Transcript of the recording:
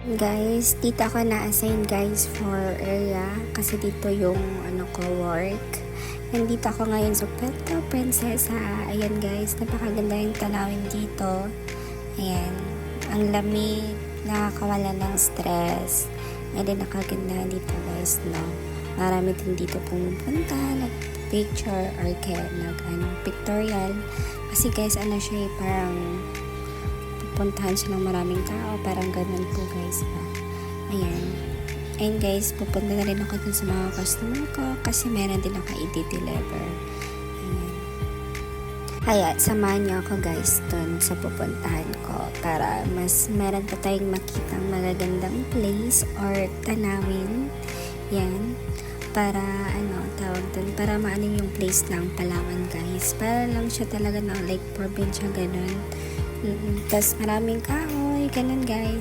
Guys, dito ako na-assign guys for area kasi dito yung ko work. Nandito ako ngayon sa Puerto Princesa. Ayan guys, napakaganda yung tanawin dito. Ayan, ang lamig, nakakawala ng stress. And then nakaganda dito guys, no. Marami din dito pumupunta, nag-picture or kaya pictorial. Kasi guys, siya parang puntahan siya ng maraming tao, parang ganun po guys ba. Ayan. And guys, pupunta na rin ako dun sa mga customer ko kasi meron din ako i-deliver. Ayan. Kaya, samahan niyo ako guys dun sa pupuntahan ko para mas meron pa tayong makitang magagandang place or tanawin. Yan. Para tawag dun, para maano yung place ng Palawan guys. Para lang siya talaga ng like probinsya ganun. Tapos maraming kahoy, ganun guys.